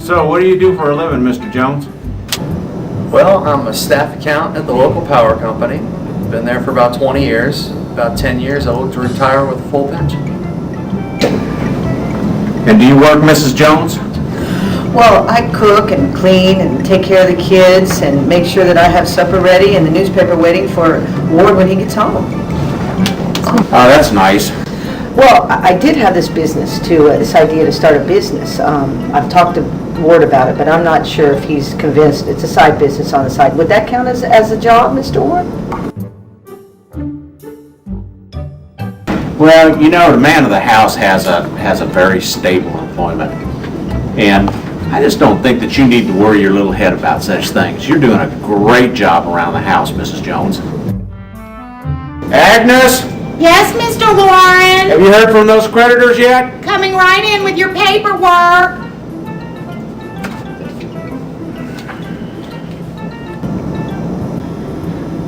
So, what do you do for a living, Mr. Jones? Well, I'm a staff accountant at the local power company. Been there for about 20 years. About 10 years, I look to retire with a full pension. And do you work, Mrs. Jones? Well, I cook and clean and take care of the kids and make sure that I have supper ready and the newspaper waiting for Ward when he gets home. Oh, that's nice. Well, I did have this business too, this idea to start a business. I've talked to Ward about it, but I'm not sure if he's convinced. It's a side business on the side. Would that count as a job, Mr. Ward? Well, you know, the man of the house has a very stable employment. And I just don't think that you need to worry your little head about such things. You're doing a great job around the house, Mrs. Jones. Agnes, Yes, Mr. Lauren. have you heard from those creditors yet? Coming right in with your paperwork.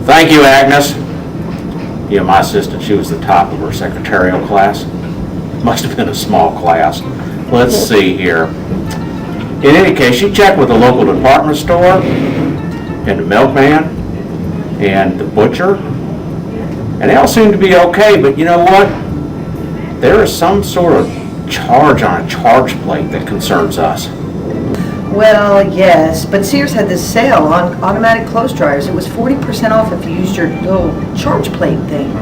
Thank you, Agnes. Yeah, my assistant, she was the top of her secretarial class. Must have been a small class. Let's see here. In any case, she checked with the local department store, and the milkman, and the butcher, and they all seem to be okay, but you know what? There is some sort of charge on a charge plate that concerns us. Well, yes, but Sears had this sale on automatic clothes dryers. It was 40% off if you used your little charge plate thing.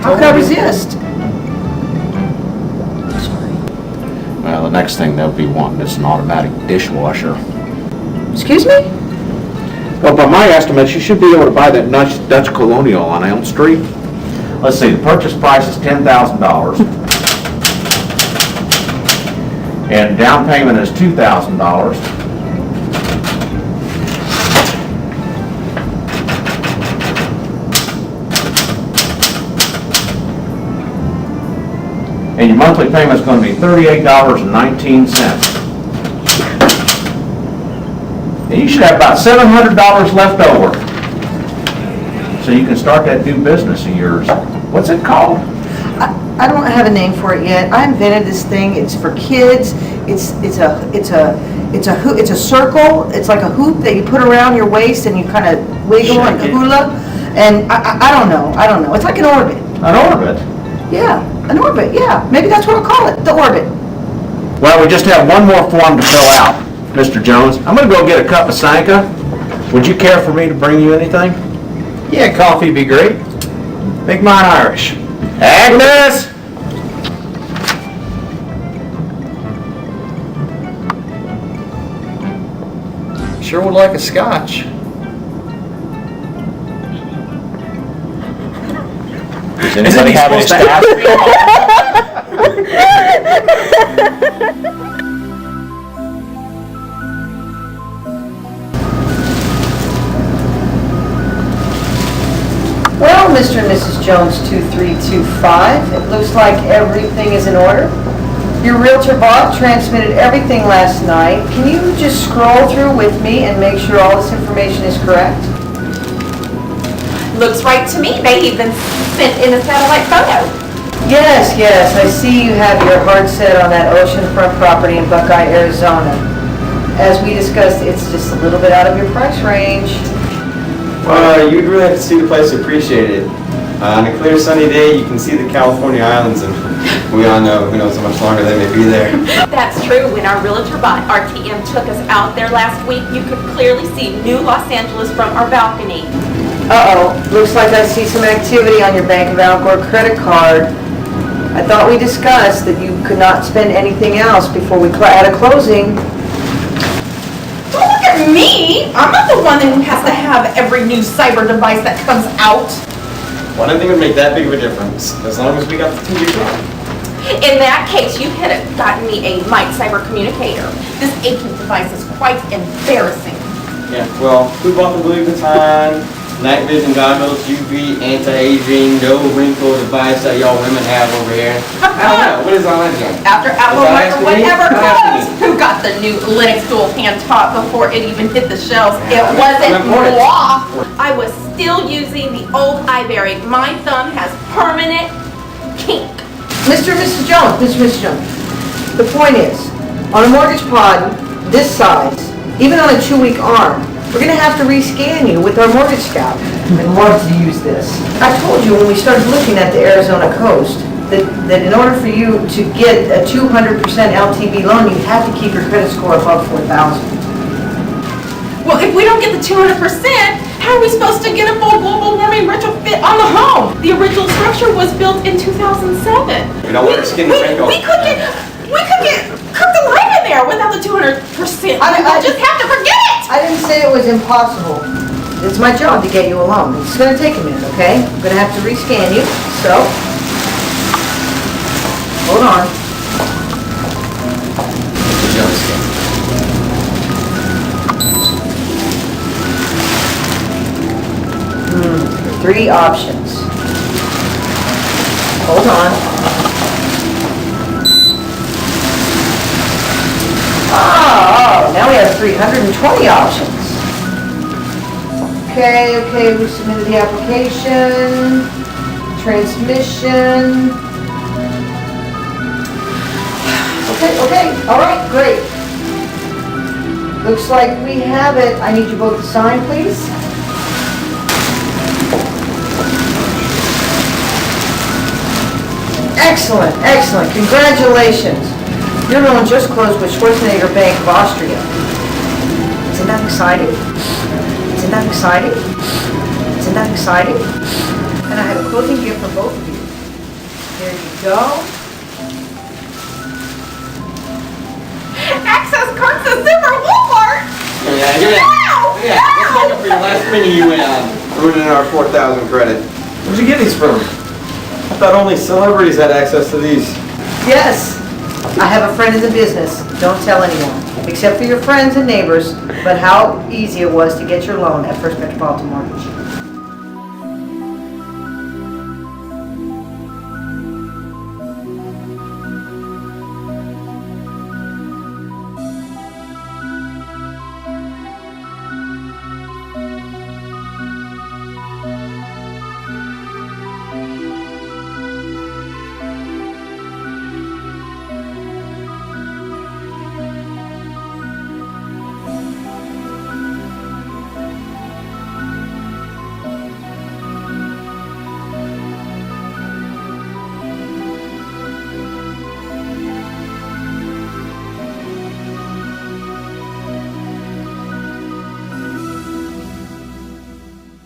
How could I resist? Well, the next thing they'll be wanting is an automatic dishwasher. Excuse me? Well, by my estimates, you should be able to buy that Dutch Colonial on Elm Street. Let's see, the purchase price is $10,000. And down payment is $2,000. And your monthly payment is going to be $38.19. And you should have about $700 left over. So you can start that new business of yours. What's it called? I don't have a name for it yet. I invented this thing. It's for kids. It's a circle. It's like a hoop that you put around your waist and you kind of wiggle and hula. And I don't know. It's like an orbit. An orbit? Yeah, an orbit. Yeah, maybe that's what I'll call it. The orbit. Well, we just have one more form to fill out, Mr. Jones. I'm going to go get a cup of Sanka. Would you care for me to bring you anything? Yeah, coffee'd be great. Make mine Irish. Agnes! Sure would like a scotch. Does anybody have any staff? Well, Mr. and Mrs. Jones 2325, it looks like everything is in order. Your realtor Bob transmitted everything last night. Can you just scroll through with me and make sure all this information is correct? Looks right to me. They even sent in a satellite photo. Yes, I see you have your heart set on that oceanfront property in Buckeye, Arizona. As we discussed, it's just a little bit out of your price range. Well, you'd really have to see the place to appreciate it. On a clear sunny day, you can see the California islands, and we all know who knows how much longer they may be there. That's true. When our realtor bot RTM took us out there last week, you could clearly see New Los Angeles from our balcony. Uh-oh, looks like I see some activity on your Bank of Alcor credit card. I thought we discussed that you could not spend anything else before we had a closing. Don't look at me. I'm not the one who has to have every new cyber device that comes out. Well, I didn't think it would make that big of a difference, as long as we got the TV going. In that case, you could have gotten me a Mike Cyber Communicator. This aching device is quite embarrassing. Yeah, well, we bought the Louis Vuitton, night vision goggles, UV, anti-aging, no wrinkle device that y'all women have over here. I don't know, what is all that junk? After Apple Is that or whatever asking me? clothes, who got the new Linux dual pan top before it even hit the shelves? It wasn't moi. I was still using the old iBerry. My thumb has permanent kink. Mr. and Mrs. Jones, the point is, on a mortgage pod, this size, even on a 2-week arm, we're gonna have to rescan you with our Mortgage Scout. I'd love to use this. I told you when we started looking at the Arizona coast, that in order for you to get a 200% LTV loan, you have to keep your credit score above 4,000. Well, if we don't get the 200%, how are we supposed to get a full global warming retrofit on the home? The original structure was built in 2007. We don't want to skin the wrinkle. We could get cooked alive in there without the 200%. We'll just have to forget it. I didn't say it was impossible. It's my job to get you a loan. It's gonna take a minute, okay? I'm gonna have to rescan you, so. Hold on. Three options. Hold on. Oh, now we have 320 options. Okay, we submitted the application, transmission. Okay, all right, great. Looks like we have it. I need you both to sign, please. Excellent, excellent, congratulations. Your loan just closed with Schwarzenegger Bank of Austria. Isn't that exciting? Isn't that exciting? Isn't that exciting? And I have a closing gift for both of you. There you go. Access cards to Super Walmart. Yeah, give me that. Yeah, let's make up for your last penny you went on. Ruining our 4,000 credit. Where'd you get these from? I thought only celebrities had access to these. Yes, I have a friend in the business. Don't tell anyone, except for your friends and neighbors, but how easy it was to get your loan at First Metropolitan Mortgage.